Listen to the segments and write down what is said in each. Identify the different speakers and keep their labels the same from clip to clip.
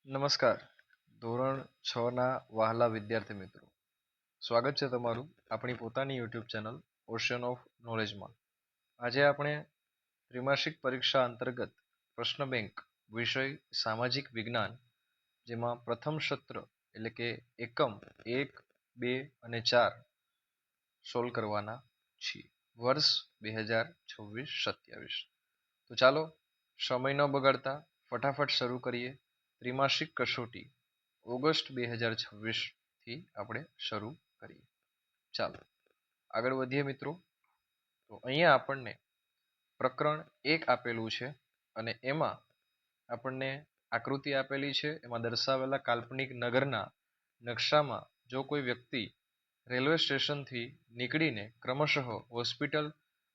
Speaker 1: નમસ્કાર. ધોરણ 6 ના વહાલા વિદ્યાર્થી મિત્રો, સ્વાગત છે તમારું આપણી પોતાની યુટ્યુબ ચેનલ ઓશિયન ઓફ નોલેજમાં. આજે આપણે ત્રિમાસિક પરીક્ષા અંતર્ગત પ્રશ્ન બેંક વિષય સામાજિક વિજ્ઞાન, જેમાં પ્રથમ સત્ર એટલે કે એકમ 1, 2 અને 4 સોલ્વ કરવાના છીએ. વર્ષ 2026-27. તો ચાલો સમય ન બગાડતા ફટાફટ શરૂ કરીએ. ત્રિમાસિક કસોટી ઓગસ્ટ 2026 થી આપણે શરૂ કરીએ. ચાલો આગળ વધીએ મિત્રો. તો અહીંયા આપણને પ્રકરણ 1 આપેલું છે અને એમાં આપણને આકૃતિ આપેલી છે. એમાં દર્શાવેલા કાલ્પનિક નગરના નકશામાં જો કોઈ વ્યક્તિ રેલવે સ્ટેશનથી નીકળીને ક્રમશઃ હોસ્પિટલ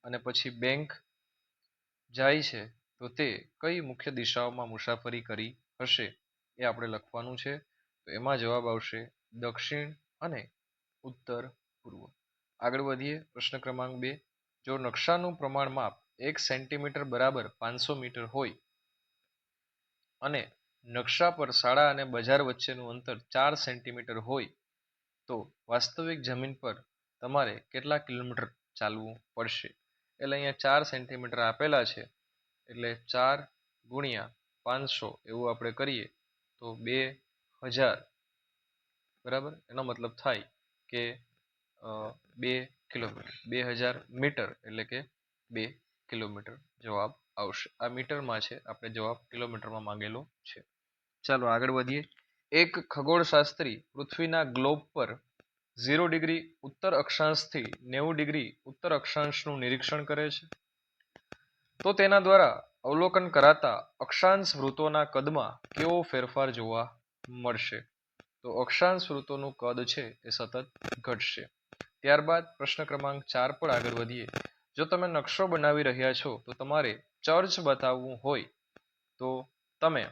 Speaker 1: અને પછી બેંક જાય છે તો તે કઈ મુખ્ય દિશાઓમાં મુસાફરી કરી હશે એ આપણે લખવાનું છે. તો એમાં જવાબ આવશે દક્ષિણ અને ઉત્તર પૂર્વ. આગળ વધીએ. પ્રશ્ન ક્રમાંક 2. જો નકશાનું પ્રમાણ માપ 1 સેન્ટીમીટર બરાબર 500 મીટર હોય અને નકશા પર શાળા અને બજાર વચ્ચેનું અંતર 4 સેન્ટીમીટર હોય તો વાસ્તવિક જમીન પર તમારે કેટલા કિલોમીટર ચાલવું પડશે? એટલે અહીંયા 4 સેન્ટીમીટર આપેલા છે એટલે 4 ગુણ્યા 500 એવું આપણે કરીએ તો 2000 બરાબર. એનો મતલબ થાય કે 2 કિલોમીટર, 2000 મીટર એટલે કે 2 કિલોમીટર જવાબ આવશે. આ મીટરમાં છે, આપણે જવાબ કિલોમીટરમાં માંગેલો છે. ચાલો આગળ વધીએ. એક ખગોળશાસ્ત્રી પૃથ્વીના ગ્લોબ પર 0 ડિગ્રી ઉત્તર અક્ષાંશથી 90 ડિગ્રી ઉત્તર અક્ષાંશનું નિરીક્ષણ કરે છે તો તેના દ્વારા અવલોકન કરાતા અક્ષાંશ વૃત્તોના કદમાં કેવો ફેરફાર જોવા મળશે? તો અક્ષાંશ વૃત્તોનું કદ છે એ સતત ઘટશે. ત્યારબાદ પ્રશ્ન ક્રમાંક 4 પર આગળ વધીએ. જો તમે નકશો બનાવી રહ્યા છો તો તમારે ચર્ચ બતાવવું હોય તો તમે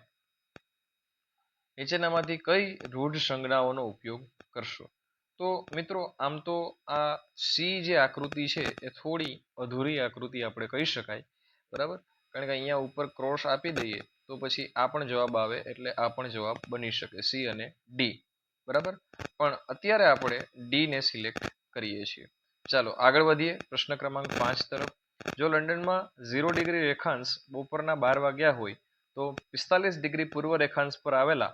Speaker 1: નીચેનામાંથી કઈ રૂઢ સંજ્ઞાઓનો ઉપયોગ કરશો? તો મિત્રો આમ તો આ સી જે આકૃતિ છે એ થોડી અધૂરી આકૃતિ આપણે કહી શકાય, બરાબર. કારણ કે અહીંયા ઉપર ક્રોસ આપી દઈએ તો પછી આ પણ જવાબ આવે એટલે આ પણ જવાબ બની શકે, સી અને ડી, બરાબર. પણ અત્યારે આપણે ડી ને સિલેક્ટ કરીએ છીએ. ચાલો આગળ વધીએ. પ્રશ્ન ક્રમાંક 5 તરફ. જો લંડનમાં 0 ડિગ્રી રેખાંશ બપોરના 12 વાગ્યા હોય તો 45 ડિગ્રી પૂર્વ રેખાંશ પર આવેલા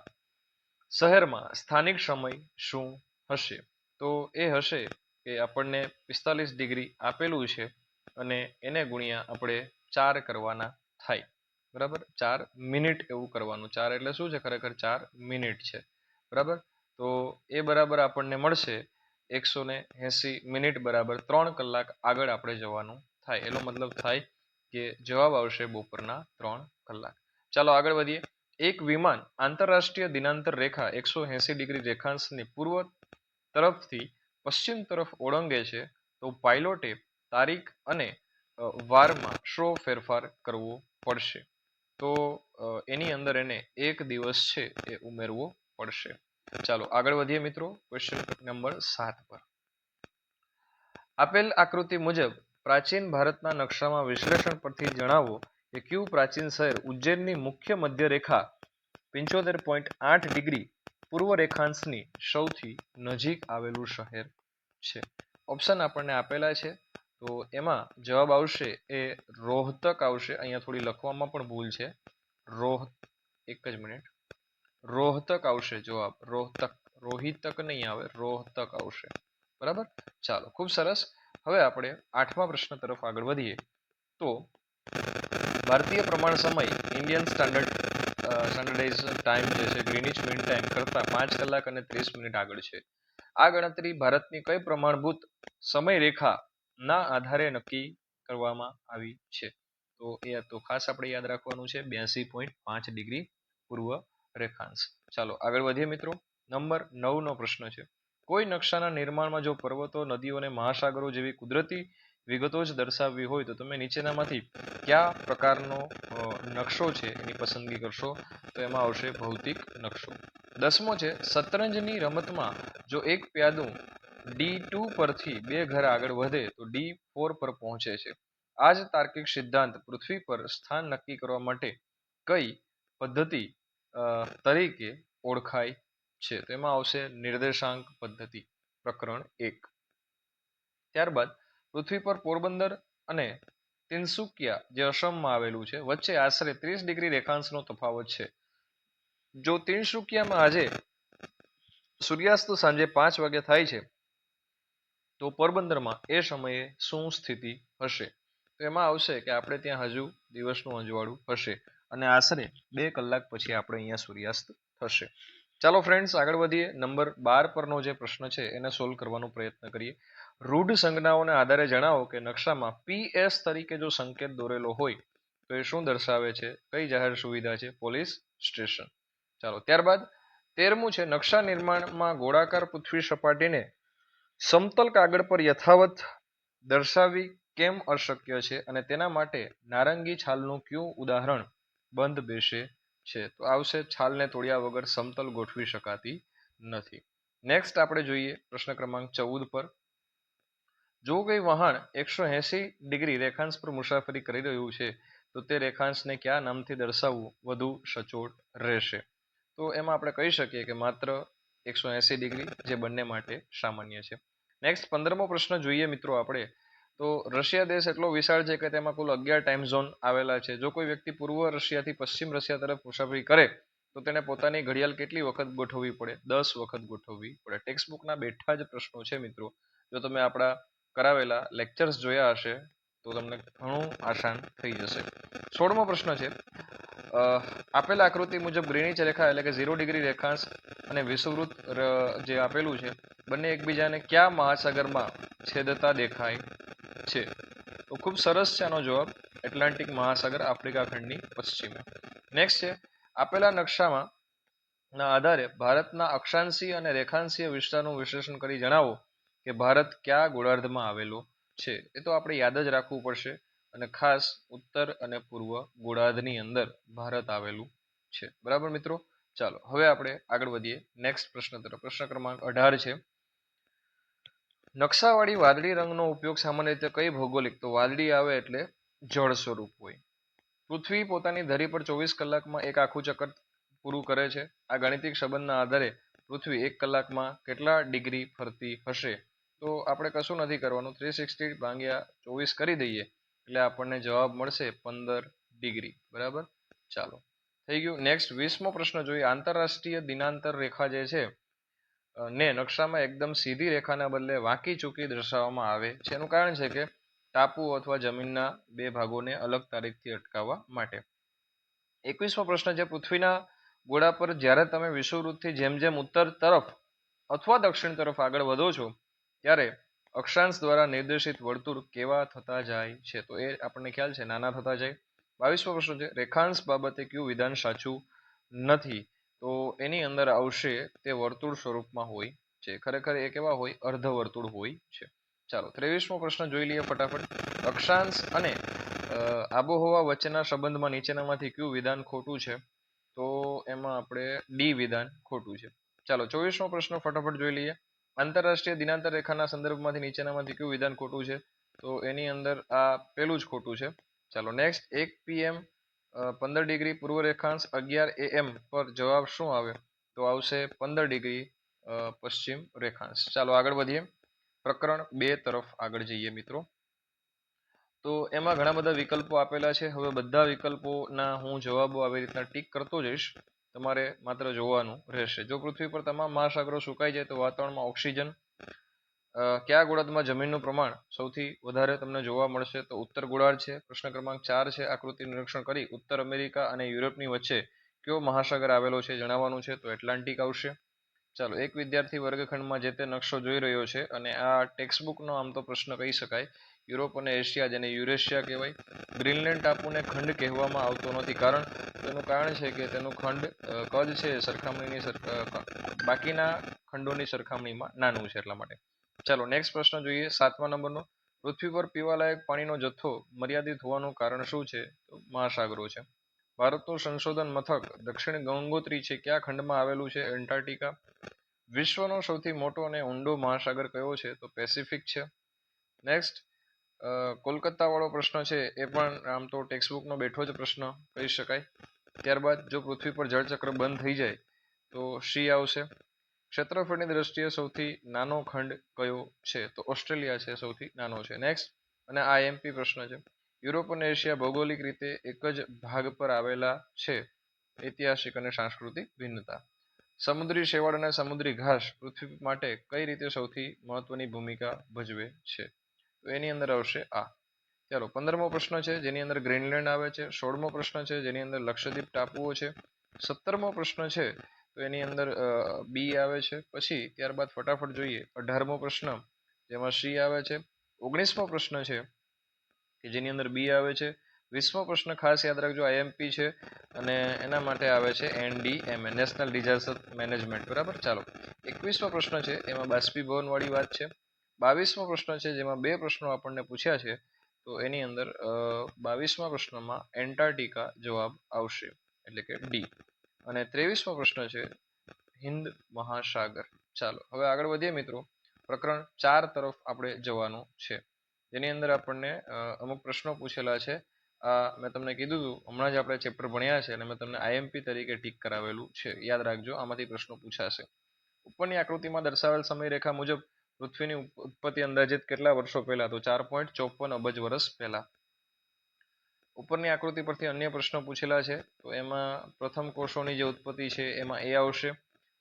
Speaker 1: શહેરમાં સ્થાનિક સમય શું હશે? તો એ હશે કે આપણને 45 ડિગ્રી આપેલું છે અને એને ગુણ્યા આપણે 4 કરવાના થાય, બરાબર. 4 મિનિટ એવું કરવાનું. 4 એટલે શું છે? ખરેખર 4 મિનિટ છે, બરાબર. તો એ બરાબર આપણને મળશે 180 મિનિટ બરાબર 3 કલાક આગળ આપણે જવાનું થાય. એનો મતલબ થાય કે જવાબ આવશે બપોરના 3 કલાક. ચાલો આગળ વધીએ. એક વિમાન આંતરરાષ્ટ્રીય દિનાંતર રેખા 180 ડિગ્રી રેખાંશની પૂર્વ તરફથી પશ્ચિમ તરફ ઓળંગે છે તો પાયલોટે તારીખ અને વારમાં શો ફેરફાર કરવો પડશે? તો એની અંદર એને 1 દિવસ છે એ ઉમેરવો પડશે. ચાલો આગળ વધીએ મિત્રો. ક્વેશ્ચન નંબર 7 પર. આપેલ આકૃતિ મુજબ પ્રાચીન ભારતના નકશામાં વિશ્લેષણ પરથી જણાવો કે કયું પ્રાચીન શહેર ઉજ્જૈનની મુખ્ય મધ્ય રેખા 75.8 ડિગ્રી પૂર્વ રેખાંશની સૌથી નજીક આવેલું શહેર છે? ઓપ્શન આપણને આપેલા છે તો એમાં જવાબ આવશે એ રોહતક આવશે. અહીંયા થોડી લખવામાં પણ ભૂલ છે. એક જ મિનિટ, રોહતક આવશે જવાબ. રોહતક, રોહિતક નહીં આવે, રોહતક આવશે, બરાબર. ચાલો ખૂબ સરસ. હવે આપણે 8મા પ્રશ્ન તરફ આગળ વધીએ. તો ભારતીય પ્રમાણ સમય ઇન્ડિયન સ્ટાન્ડર્ડાઇઝ ટાઈમ જે છે ગ્રીનિચ મીન ટાઈમ કરતાં 5 કલાક અને 30 મિનિટ આગળ છે. આ ગણતરી ભારતની કઈ પ્રમાણભૂત સમયરેખાના આધારે નક્કી કરવામાં આવી છે? તો એ તો ખાસ આપણે યાદ રાખવાનું છે 82.5 ડિગ્રી પૂર્વ રેખાંશ. ચાલો આગળ વધીએ મિત્રો. નંબર 9 નો પ્રશ્ન છે. કોઈ નકશાના નિર્માણમાં જો પર્વતો, નદીઓ અને મહાસાગરો જેવી કુદરતી વિગતો જ દર્શાવવી હોય તો તમે નીચેનામાંથી કયા પ્રકારનો નકશો છે એની પસંદગી કરશો? તો એમાં આવશે ભૌતિક નકશો. 10મો છે. શતરંજની રમતમાં જો એક પ્યાદું D2 પરથી 2 ઘર આગળ વધે તો D4 પર પહોંચે છે. આ જ તાર્કિક સિદ્ધાંત પૃથ્વી પર સ્થાન નક્કી કરવા માટે કઈ પદ્ધતિ તરીકે ઓળખાય છે? તો એમાં આવશે નિર્દેશાંક પદ્ધતિ, પ્રકરણ 1. ત્યારબાદ પૃથ્વી પર પોરબંદર અને તિનસુકિયા જે અસમમાં આવેલું છે વચ્ચે આશરે 30 ડિગ્રી રેખાંશનો તફાવત છે. જો તિનસુકિયામાં આજે સૂર્યાસ્ત સાંજે 5 વાગે થાય છે તો પોરબંદરમાં એ સમયે શું સ્થિતિ હશે? તો એમાં આવશે કે આપણે ત્યાં હજુ દિવસનું અજવાળું હશે અને આશરે 2 કલાક પછી આપણે અહીંયા સૂર્યાસ્ત થશે. ચાલો ફ્રેન્ડ્સ આગળ વધીએ. નંબર 12 પરનો જે પ્રશ્ન છે એને સોલ્વ કરવાનો પ્રયત્ન કરીએ. રૂઢ સંજ્ઞાઓના આધારે જણાવો કે નકશામાં PS તરીકે જો સંકેત દોરેલો હોય તો એ શું દર્શાવે છે? કઈ જાહેર સુવિધા છે? Police station. ચાલો ત્યારબાદ 13મું છે નકશા નિર્માણમાં ગોળાકાર પૃથ્વી સપાટીને સમતલ કાગળ પર યથાવત દર્શાવવી કેમ અશક્ય છે અને તેના માટે નારંગી છાલનું કયું ઉદાહરણ બંધ બેસે છે? તો આવશે છાલને તોડ્યા વગર સમતલ ગોઠવી શકાતી નથી. નેક્સ્ટ આપણે જોઈએ પ્રશ્ન ક્રમાંક 14 પર. જો કોઈ વહાણ 180 ડિગ્રી રેખાંશ પર મુસાફરી કરી રહ્યું છે તો તે રેખાંશને કયા નામથી દર્શાવવું વધુ સચોટ રહેશે? તો એમાં આપણે કહી શકીએ કે માત્ર 180 ડિગ્રી, જે બંને માટે સામાન્ય છે. નેક્સ્ટ 15મો પ્રશ્ન જોઈએ મિત્રો આપણે. તો રશિયા દેશ એટલો વિશાળ છે કે તેમાં કુલ 11 ટાઈમ ઝોન આવેલા છે. જો કોઈ વ્યક્તિ પૂર્વ રશિયાથી પશ્ચિમ રશિયા તરફ મુસાફરી કરે તો તેને પોતાની ઘડિયાળ કેટલી વખત ગોઠવવી પડે? 10 વખત ગોઠવવી પડે. ટેક્સ્ટબુકના બેઠા જ પ્રશ્નો છે મિત્રો. જો તમે આપણા કરાવેલા લેક્ચર્સ જોયા હશે તો તમને ઘણું આસાન થઈ જશે. 16મો પ્રશ્ન છે. આપેલા આકૃતિ મુજબ ગ્રીનિચ રેખા એટલે કે 0 ડિગ્રી રેખાંશ અને વિષુવવૃત્ત જે આપેલું છે બંને એકબીજાને કયા મહાસાગરમાં છેદતા દેખાય છે? તો ખૂબ સરસ છે આનો જવાબ, એટલાન્ટિક મહાસાગર, આફ્રિકા ખંડની પશ્ચિમે. નેક્સ્ટ છે આપેલા નકશામાં ના આધારે ભારતના અક્ષાંશીય અને રેખાંશીય વિસ્તારનું વિશ્લેષણ કરી જણાવો કે ભારત કયા ગોળાર્ધમાં આવેલો છે? એ તો આપણે યાદ જ રાખવું પડશે અને ખાસ ઉત્તર અને પૂર્વ ગોળાર્ધની અંદર ભારત આવેલું છે. બરાબર મિત્રો. ચાલો હવે આપણે આગળ વધીએ નેક્સ્ટ પ્રશ્ન તરફ. પ્રશ્ન ક્રમાંક 18 છે. નકશાવાળી વાદળી રંગનો ઉપયોગ સામાન્ય રીતે કઈ ભૌગોલિક? તો વાદળી આવે એટલે જળ સ્વરૂપ હોય. પૃથ્વી પોતાની ધરી પર 24 કલાકમાં એક આખું ચક્કર પૂરું કરે છે. આ ગાણિતિક સંબંધના આધારે પૃથ્વી 1 કલાકમાં કેટલા ડિગ્રી ફરતી હશે? તો આપણે કશું નથી કરવાનું, 360 ભાગ્યા 24 કરી દઈએ એટલે આપણને જવાબ મળશે 15 ડિગ્રી. બરાબર. ચાલો થઈ ગયું. નેક્સ્ટ 20મો પ્રશ્ન જોઈએ. આંતરરાષ્ટ્રીય દિનાંતર રેખા જે છે ને નકશામાં એકદમ સીધી રેખાના બદલે વાંકી ચૂકી દર્શાવવામાં આવે છે. એનું કારણ છે કે ટાપુ અથવા જમીનના બે ભાગોને અલગ તારીખથી અટકાવવા માટે. 21મો પ્રશ્ન છે. પૃથ્વીના ગોળા પર જ્યારે તમે વિષુવવૃત્તથી જેમ જેમ ઉત્તર તરફ અથવા દક્ષિણ તરફ આગળ વધો છો ત્યારે અક્ષાંશ દ્વારા નિર્દેશિત વર્તુળ કેવા થતા જાય છે? તો એ આપણને ખ્યાલ છે, નાના થતા જાય. 22મો પ્રશ્ન છે. રેખાંશ બાબતે કયું વિધાન સાચું નથી? તો એની અંદર આવશે તે વર્તુળ સ્વરૂપમાં હોય છે. ખરેખર એ કેવા હોય? અર્ધવર્તુળ હોય છે. ચાલો 23મો પ્રશ્ન જોઈ લઈએ ફટાફટ. અક્ષાંશ અને આબોહવા વચ્ચેના સંબંધમાં નીચેનામાંથી કયું વિધાન ખોટું છે? તો એમાં આપણે ડી વિધાન ખોટું છે. ચાલો 24મો પ્રશ્ન ફટાફટ જોઈ લઈએ. આંતરરાષ્ટ્રીય દિનાંતર રેખાના સંદર્ભમાંથી નીચેનામાંથી કયું વિધાન ખોટું છે? તો એની અંદર આ પેલું જ ખોટું છે. ચાલો નેક્સ્ટ. 1 PM 15 ડિગ્રી પૂર્વ રેખાંશ 11 AM પર જવાબ શું આવે? તો આવશે 15 ડિગ્રી પશ્ચિમ રેખાંશ. ચાલો આગળ વધીએ. પ્રકરણ 2 તરફ આગળ જઈએ મિત્રો. તો એમાં ઘણા બધા વિકલ્પો આપેલા છે. હવે બધા વિકલ્પોના હું જવાબો આવી રીતના ટીક કરતો જઈશ, તમારે માત્ર જોવાનું રહેશે. જો પૃથ્વી પર તમામ મહાસાગરો સુકાઈ જાય તો વાતાવરણમાં ઓક્સિજન કયા ગોળાર્ધમાં જમીનનું પ્રમાણ સૌથી વધારે તમને જોવા મળશે? તો ઉત્તર ગોળાર્ધ છે. પ્રશ્ન ક્રમાંક 4 છે. આકૃતિ નિરીક્ષણ કરી ઉત્તર અમેરિકા અને યુરોપની વચ્ચે કયો મહાસાગર આવેલો છે જણાવવાનું છે? તો એટલાન્ટિક આવશે. ચાલો એક વિદ્યાર્થી વર્ગખંડમાં જે તે નકશો જોઈ રહ્યો છે અને આ ટેક્સ્ટબુકનો આમ તો પ્રશ્ન કહી શકાય. યુરોપ અને એશિયા, જેને યુરેશિયા કહેવાય. ગ્રીનલેન્ડ ટાપુને ખંડ કહેવામાં આવતો નથી, કારણ તેનું કારણ છે કે તેનું ખંડ કદ છે સરખામણીની બાકીના ખંડોની સરખામણીમાં નાનું છે એટલા માટે. ચાલો નેક્સ્ટ પ્રશ્ન જોઈએ 7મા નંબરનો. પૃથ્વી પર પીવાલાયક પાણીનો જથ્થો મર્યાદિત હોવાનું કારણ શું છે? તો મહાસાગરો છે. ભારતનું સંશોધન મથક દક્ષિણ ગંગોત્રી છે. કયા ખંડમાં આવેલું છે? એન્ટાર્કટિકા. વિશ્વનો સૌથી મોટો અને ઊંડો મહાસાગર કયો છે? તો પેસિફિક છે. નેક્સ્ટ કોલકાતા વાળો પ્રશ્ન છે. એ પણ આમ તો ટેક્સ્ટબુકનો બેઠો જ પ્રશ્ન કહી શકાય. ત્યારબાદ જો પૃથ્વી પર જળચક્ર બંધ થઈ જાય તો સી આવશે. ક્ષેત્રફળની દ્રષ્ટિએ સૌથી નાનો ખંડ કયો છે? તો ઓસ્ટ્રેલિયા છે સૌથી નાનો છે. નેક્સ્ટ, અને આ આઈએમપી પ્રશ્ન છે. યુરોપ અને એશિયા ભૌગોલિક રીતે એક જ ભાગ પર આવેલા છે. ઐતિહાસિક અને સાંસ્કૃતિક ભિન્નતા. સમુદ્રી શેવાળ અને સમુદ્રી ઘાસ પૃથ્વી માટે કઈ રીતે સૌથી મહત્વની ભૂમિકા ભજવે છે? તો એની અંદર આવશે આ. ચાલો, 15મો પ્રશ્ન છે જેની અંદર ગ્રીનલેન્ડ આવે છે. 16મો પ્રશ્ન છે જેની અંદર લક્ષદ્વીપ ટાપુઓ છે. 17મો પ્રશ્ન છે તો એની અંદર બી આવે છે. પછી ત્યારબાદ ફટાફટ જોઈએ 18મો પ્રશ્ન જેમાં સી આવે છે. 19મો પ્રશ્ન છે કે જેની અંદર બી આવે છે. 20મો પ્રશ્ન ખાસ યાદ રાખજો આઈએમપી છે અને એના માટે આવે છે NDMA, નેશનલ ડિઝાસ્ટર મેનેજમેન્ટ. બરાબર. ચાલો, 21મો પ્રશ્ન છે એમાં બાષ્પીભવન વાળી વાત છે. 22મો પ્રશ્ન છે જેમાં બે પ્રશ્નો આપણને પૂછ્યા છે તો એની અંદર 22મા પ્રશ્નમાં એન્ટાર્કટિકા જવાબ આવશે, એટલે કે ડી. અને 23મો પ્રશ્ન છે હિન્દ મહાસાગર. ચાલો, હવે આગળ વધીએ મિત્રો. પ્રકરણ 4 તરફ આપણે જવાનું છે જેની અંદર આપણને અમુક પ્રશ્નો પૂછેલા છે. મેં તમને કીધું હતું હમણાં જ આપણે ચેપ્ટર ભણ્યા છે અને મેં તમને આઈએમપી તરીકે ટીક કરાવેલું છે. યાદ રાખજો, આમાંથી પ્રશ્નો પૂછાશે. ઉપરની આકૃતિમાં દર્શાવેલ સમયરેખા મુજબ પૃથ્વીની ઉત્પત્તિ અંદાજિત કેટલા વર્ષો પહેલા? તો 4.54 અબજ વર્ષ પહેલા. ઉપરની આકૃતિ પરથી અન્ય પ્રશ્નો પૂછેલા છે તો એમાં પ્રથમ કોષોની જે ઉત્પત્તિ છે એમાં એ આવશે.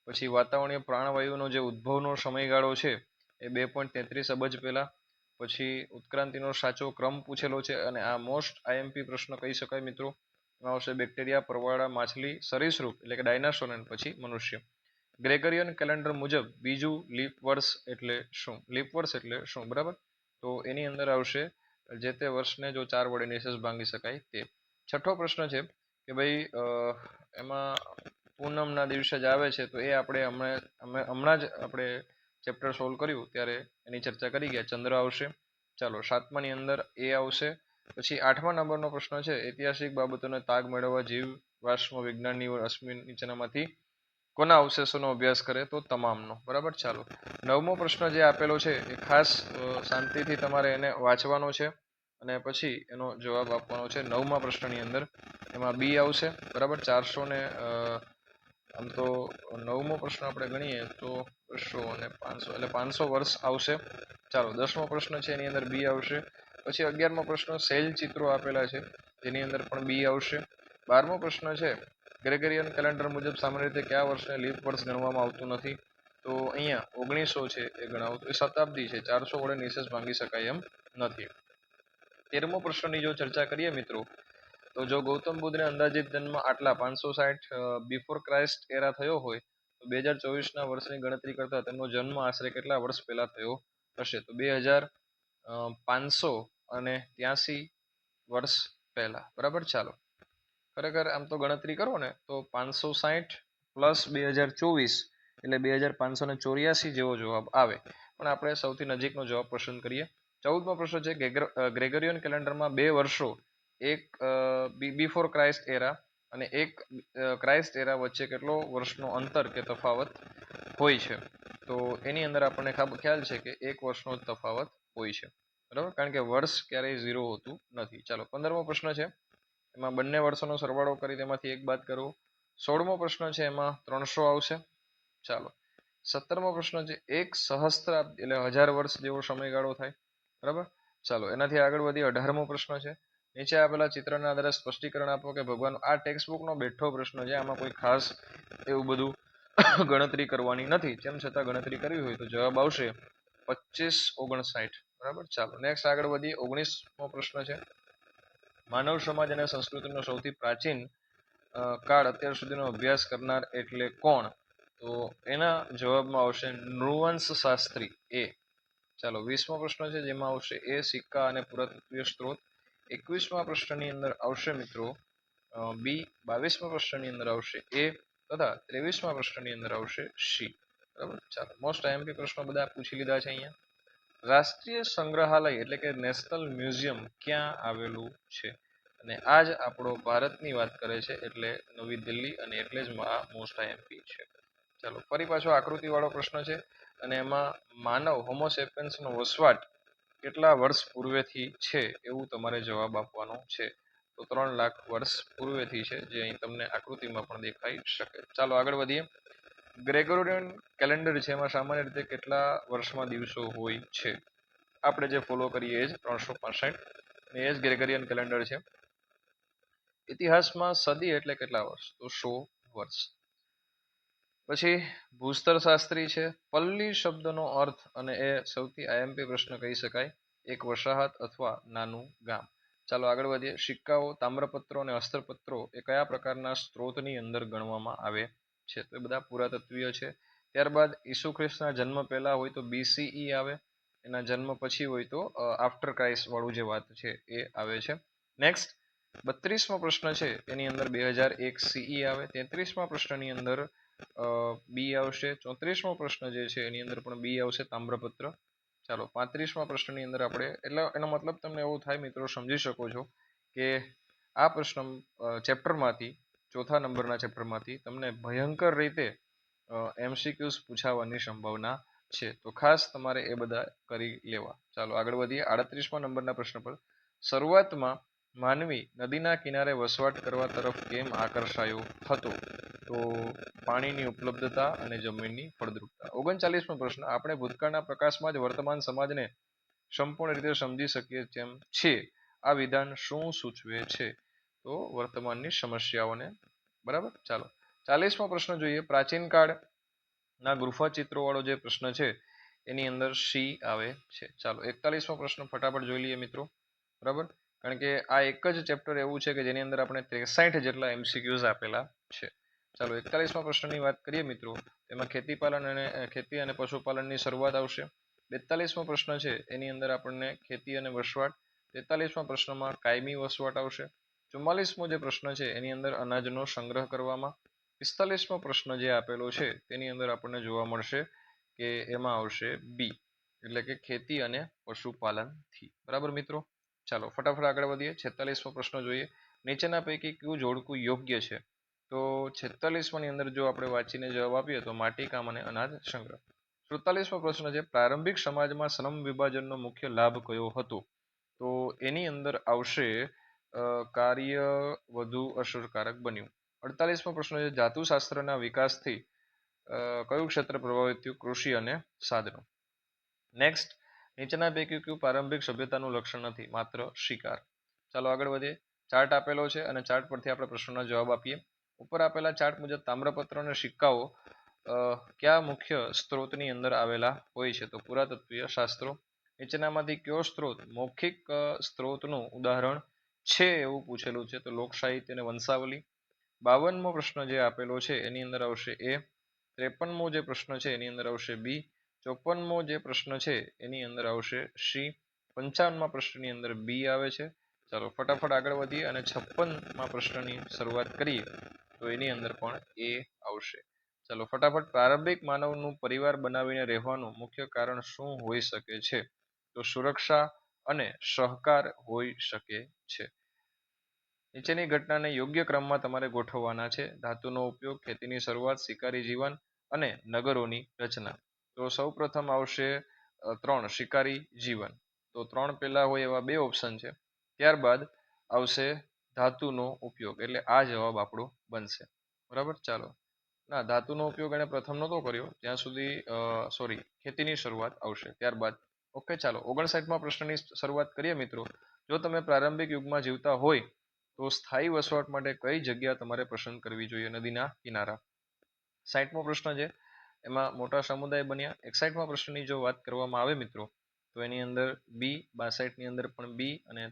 Speaker 1: પછી વાતાવરણીય પ્રાણવાયુનો જે ઉદ્ભવનો સમયગાળો છે એ 2.33 અબજ પહેલા. પછી ઉત્ક્રાંતિનો સાચો ક્રમ પૂછેલો છે અને આ મોસ્ટ આઈએમપી પ્રશ્ન કહી શકાય મિત્રો. એમાં આવશે બેક્ટેરિયા, પરવાળા, માછલી, સરીસૃપ એટલે કે ડાયનાસોર અને પછી મનુષ્ય. ગ્રેગરિયન કેલેન્ડર મુજબ બીજું લીપ વર્ષ એટલે શું? લીપ વર્ષ એટલે શું? બરાબર. તો એની અંદર આવશે જે તે વર્ષને જો 4 વડે નિશેષ ભાંગી શકાય તે. છઠ્ઠો પ્રશ્ન છે કે ભાઈ એમાં પૂનમના દિવસે જ આવે છે તો એ આપણે હમણાં જ આપણે ચેપ્ટર સોલ્વ કર્યું ત્યારે એની ચર્ચા કરી ગયા. ચંદ્ર આવશે. ચાલો, 7માની અંદર એ આવશે. પછી 8મા નંબરનો પ્રશ્ન છે ઐતિહાસિક બાબતોને તાગ મેળવવા જીવાશ્મ વિજ્ઞાનની અશ્મિ નીચેનામાંથી કોના અવશેષોનો અભ્યાસ કરે? તો તમામનો. બરાબર. ચાલો, 9મો પ્રશ્ન જે આપેલો છે એ ખાસ શાંતિથી તમારે એને વાંચવાનો છે અને પછી એનો જવાબ આપવાનો છે. 9મા પ્રશ્નની અંદર એમાં બી આવશે. બરાબર. 400 ને આમ તો 9મો પ્રશ્ન આપણે ગણીએ તો 200 અને 500 એટલે 500 વર્ષ આવશે. ચાલો, 10મો પ્રશ્ન છે એની અંદર બી આવશે. પછી 11મો પ્રશ્ન શૈલ ચિત્રો આપેલા છે જેની અંદર પણ બી આવશે. 12મો પ્રશ્ન છે ગ્રેગરિયન કેલેન્ડર મુજબ સામાન્ય રીતે કયા વર્ષને લીપ વર્ષ ગણવામાં આવતું નથી? તો અહીંયા 1900 છે એ ગણાવતું, એ શતાબ્દી છે, 400 વડે નિશેષ ભાંગી શકાય એમ નથી. 13મો પ્રશ્નની જો ચર્ચા કરીએ મિત્રો તો જો ગૌતમ બુદ્ધને અંદાજિત જન્મ આટલા 560 બિફોર ક્રાઇસ્ટ એરા થયો હોય તો 2024ના વર્ષની ગણતરી કરતા તેમનો જન્મ આશરે કેટલા વર્ષ પહેલા થયો હશે? તો 2583 વર્ષ પહેલા. બરાબર. ચાલો, ખરેખર આમ તો ગણતરી કરો ને તો 560 પ્લસ 2024 એટલે 2584 જેવો જવાબ આવે, પણ આપણે સૌથી નજીકનો જવાબ પસંદ કરીએ. 14મો પ્રશ્ન છે ગ્રેગરિયન કેલેન્ડરમાં 2 વર્ષો, એક બિફોર ક્રાઇસ્ટ એરા અને એક ક્રાઇસ્ટ એરા વચ્ચે કેટલો વર્ષનો અંતર કે તફાવત હોય છે? તો એની અંદર આપણને ખ્યાલ છે કે 1 વર્ષનો જ તફાવત હોય છે. બરાબર, કારણ કે વર્ષ ક્યારેય 0 હોતું નથી. ચાલો, 15મો પ્રશ્ન છે એમાં બંને વર્ષોનો સરવાળો કરી તેમાંથી એક બાદ કરવો. 16મો પ્રશ્ન છે એમાં 300 આવશે. ચાલો, 17મો પ્રશ્ન છે 1 સહસ્ત્રાબ્દી એટલે 1000 વર્ષ જેવો સમયગાળો થાય. બરાબર. ચાલો, એનાથી આગળ વધી 18મો પ્રશ્ન છે નીચે આપેલા ચિત્રના આધારે સ્પષ્ટીકરણ આપો કે ભગવાન. આ ટેક્સ્ટબુકનો બેઠો પ્રશ્ન છે, આમાં કોઈ ખાસ એવું બધું ગણતરી કરવાની નથી. તેમ છતાં ગણતરી કરવી હોય તો જવાબ આવશે 2559. બરાબર. ચાલો, નેક્સ્ટ આગળ વધીએ. 19મો પ્રશ્ન છે માનવ સમાજ અને સંસ્કૃતિનો સૌથી પ્રાચીન કાળ અત્યાર સુધીનો અભ્યાસ કરનાર એટલે કોણ? તો એના જવાબમાં આવશે નૃવંશ શાસ્ત્રી એ. ચાલો, 20મો પ્રશ્ન છે જેમાં આવશે એ સિક્કા અને પુરાતત્વીય સ્ત્રોત. 21મા પ્રશ્નની અંદર આવશે મિત્રો બી. 22મા પ્રશ્નની અંદર આવશે એ તથા 23મા પ્રશ્નની અંદર આવશે સી. બરાબર. ચાલો, મોસ્ટ આઈએમપી પ્રશ્નો બધા પૂછી લીધા છે. અહીંયા રાષ્ટ્રીય સંગ્રહાલય એટલે કે નેશનલ મ્યુઝિયમ ક્યાં આવેલું છે? અને આ જ આપણો ભારતની વાત કરે છે એટલે નવી દિલ્હી, અને એટલે જ આ મોસ્ટ આઈએમપી છે. ચાલો, ફરી પાછો આકૃતિવાળો પ્રશ્ન છે અને એમાં માનવ હોમોસેપિયન્સનો વસવાટ કેટલા વર્ષ પૂર્વેથી છે એવું તમારે જવાબ આપવાનો છે. તો 3 લાખ વર્ષ પૂર્વેથી છે, જે અહીં તમને આકૃતિમાં પણ દેખાઈ શકે. ચાલો આગળ વધીએ. ગ્રેગોરિયન કેલેન્ડર છે એમાં સામાન્ય રીતે કેટલા વર્ષમાં દિવસો હોય છે? આપણે જે ફોલો કરીએ એ જ 365 એ જ ગ્રેગોરિયન કેલેન્ડર છે. ઇતિહાસમાં સદી એટલે કેટલા વર્ષ? તો 100 વર્ષ. પછી ભૂસ્તરશાસ્ત્રી છે. પલ્લી શબ્દનો અર્થ અને એ સૌથી આઈએમપી પ્રશ્ન કહી શકાય, એક વસાહત અથવા નાનું ગામ. ચાલો આગળ વધીએ. સિક્કાઓ, તામ્રપત્રો અને હસ્તપત્રો એ કયા પ્રકારના સ્ત્રોતની અંદર ગણવામાં આવે છે? તો એ બધા પુરાતત્વીય છે. ત્યારબાદ ઈસુ ખ્રિસ્તના જન્મ પહેલા હોય તો BCE આવે, એના જન્મ પછી હોય તો આફ્ટર ક્રાઇસ્ટ વાળું જે વાત છે એ આવે છે. નેક્સ્ટ 32મો પ્રશ્ન છે એની અંદર 2001 CE આવે. 33મા પ્રશ્નની અંદર બી આવશે. 34મો પ્રશ્ન જે છે એની અંદર પણ બી આવશે, તામ્રપત્ર. ચાલો 35મા પ્રશ્નની અંદર આપણે, એટલે એનો મતલબ તમને એવું થાય મિત્રો, સમજી શકો છો કે આ પ્રશ્ન ચેપ્ટરમાંથી, ચોથા નંબરના ચેપ્ટરમાંથી તમને ભયંકર રીતે MCQs પૂછાવાની સંભાવના છે, તો ખાસ તમારે એ બધા કરી લેવા. ચાલો આગળ વધીએ. 38મા નંબરના પ્રશ્ન પર, શરૂઆતમાં માનવી નદીના કિનારે વસવાટ કરવા તરફ કેમ આકર્ષાયો હતો? તો પાણીની ઉપલબ્ધતા અને જમીનની ફળદ્રુપતા. 39મો પ્રશ્ન, આપણે ભૂતકાળના પ્રકાશમાં જ વર્તમાન સમાજને સંપૂર્ણ રીતે સમજી શકીએ તેમ છીએ, આ વિધાન શું સૂચવે છે? તો વર્તમાનની સમસ્યાઓને. બરાબર. ચાલો 40મો પ્રશ્ન જોઈએ. પ્રાચીન કાળના ગુફા ચિત્રો વાળો જે પ્રશ્ન છે એની અંદર સી આવે છે. ચાલો 41મો પ્રશ્ન ફટાફટ જોઈ લઈએ મિત્રો. બરાબર, કારણ કે આ એક જ ચેપ્ટર એવું છે કે જેની અંદર આપણે 63 જેટલા MCQs આપેલા છે. ચાલો 41મા પ્રશ્નની વાત કરીએ મિત્રો, એમાં ખેતી અને પશુપાલનની શરૂઆત આવશે. 42મો પ્રશ્ન છે એની અંદર આપણને ખેતી અને વસવાટ. 43મા પ્રશ્નમાં કાયમી વસવાટ આવશે. 44મો જે પ્રશ્ન છે એની અંદર અનાજનો સંગ્રહ કરવામાં. 45મો પ્રશ્ન જે આપેલો છે તેની અંદર આપણને જોવા મળશે કે એમાં આવશે બી, એટલે કે ખેતી અને પશુપાલનથી. બરાબર મિત્રો. ચાલો ફટાફટ આગળ વધીએ. 46મો પ્રશ્ન જોઈએ. નીચેના પૈકી કયું જોડકું યોગ્ય છે? તો 46માની અંદર જો આપણે વાંચીને જવાબ આપીએ તો માટીકામ અને અનાજ સંગ્રહ. 47મો પ્રશ્ન છે, પ્રારંભિક સમાજમાં શ્રમ વિભાજનનો મુખ્ય લાભ કયો હતો? તો એની અંદર આવશે કાર્ય વધુ અસરકારક બન્યું. 48મો પ્રશ્ન છે, ધાતુશાસ્ત્રના વિકાસથી કયું ક્ષેત્ર પ્રભાવિત થયું? કૃષિ અને સાધનો. નેક્સ્ટ, નીચેના પૈકી કયું પ્રારંભિક સભ્યતાનું લક્ષણ નથી? માત્ર શિકાર. ચાલો આગળ વધીએ. ચાર્ટ આપેલો છે અને ચાર્ટ પરથી આપણે પ્રશ્નોના જવાબ આપીએ. ઉપર આપેલા ચાર્ટ મુજબ તામ્રપત્ર અને સિક્કાઓ કયા મુખ્ય સ્ત્રોતની અંદર આવેલા હોય છે? તો પુરાતત્વીય શાસ્ત્રો. નીચેનામાંથી કયો સ્ત્રોત મૌખિક સ્ત્રોતનું ઉદાહરણ છે એવું પૂછેલું છે? તો લોક સાહિત્ય અને વંશાવલી. 52મો પ્રશ્ન જે આપેલો છે એની અંદર આવશે એ. 53મો જે પ્રશ્ન છે એની અંદર આવશે બી. 54મો જે પ્રશ્ન છે એની અંદર આવશે સી. 55મા પ્રશ્નની અંદર બી આવે છે. ચાલો ફટાફટ આગળ વધીએ અને 56મા પ્રશ્નની શરૂઆત કરીએ તો એની અંદર પણ એ આવશે. ચાલો ફટાફટ. પ્રારંભિક માનવનું પરિવાર બનાવીને રહેવાનું મુખ્ય કારણ શું હોઈ શકે છે? તો સુરક્ષા અને સહકાર હોઈ શકે છે. નીચેની ઘટનાને યોગ્ય ક્રમમાં તમારે ગોઠવવાના છે. ધાતુનો ઉપયોગ, ખેતીની શરૂઆત, શિકારી જીવન અને નગરોની રચના. તો સૌ પ્રથમ આવશે 3 શિકારી જીવન. તો 3 પહેલા હોય એવા 2 ઓપ્શન છે. ત્યારબાદ આવશે ધાતુનો ઉપયોગ, એટલે આ જવાબ આપણો બનશે. બરાબર. ચાલો, ના, ધાતુનો ઉપયોગ એને પ્રથમ નહોતો કર્યો, ત્યાં સુધી સોરી, ખેતીની શરૂઆત આવશે ત્યારબાદ. ઓકે. ચાલો 59મા પ્રશ્નની શરૂઆત કરીએ મિત્રો. જો તમે પ્રારંભિક યુગમાં જીવતા હોય તો સ્થાયી વસવાટ માટે કઈ જગ્યા તમારે પસંદ કરવી જોઈએ? નદીના કિનારા. 60મો પ્રશ્ન છે એમાં મોટા સમુદાય બન્યા. 61મા પ્રશ્નની જો વાત કરવામાં આવે મિત્રો તો એની અંદર બી. 62ની અંદર પણ બી અને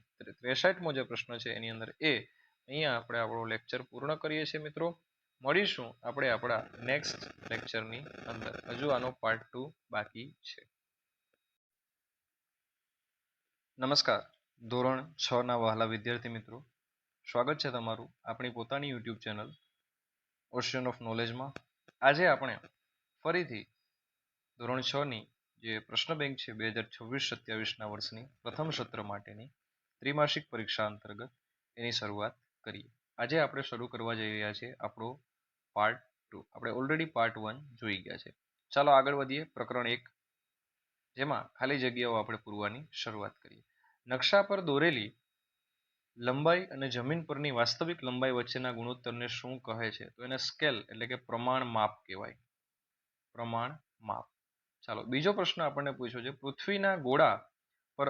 Speaker 1: 63મો જે પ્રશ્ન છે એની અંદર એ. અહીંયા આપણે આપણો લેક્ચર પૂર્ણ કરીએ છીએ મિત્રો. મળીશું આપણે આપણા નેક્સ્ટ લેક્ચરની અંદર. હજુ આનો પાર્ટ 2 બાકી છે. નમસ્કાર ધોરણ 6ના વહાલા વિદ્યાર્થી મિત્રો, સ્વાગત છે તમારું આપણી પોતાની યુટ્યુબ ચેનલ ઓશિયન ઓફ નોલેજમાં. આજે આપણે ફરીથી ધોરણ 6ની જે પ્રશ્ન બેંક છે 2026-27ના વર્ષની પ્રથમ સત્ર માટેની ત્રિમાસિક પરીક્ષા અંતર્ગત એની શરૂઆત કરીએ. આજે આપણે શરૂ કરવા જઈ રહ્યા છીએ આપણો પાર્ટ 2. આપણે ઓલરેડી પાર્ટ 1 જોઈ ગયા છે. ચાલો આગળ વધીએ. પ્રકરણ 1, જેમાં ખાલી જગ્યાઓ આપણે પૂરવાની શરૂઆત કરીએ. નકશા પર દોરેલી લંબાઈ અને જમીન પરની વાસ્તવિક લંબાઈ વચ્ચેના ગુણોત્તરને શું કહે છે? તો એને સ્કેલ એટલે કે પ્રમાણ માપ કહેવાય. પ્રમાણ માપ. ચાલો બીજો પ્રશ્ન આપણને પૂછ્યો છે, પૃથ્વીના ગોળા પર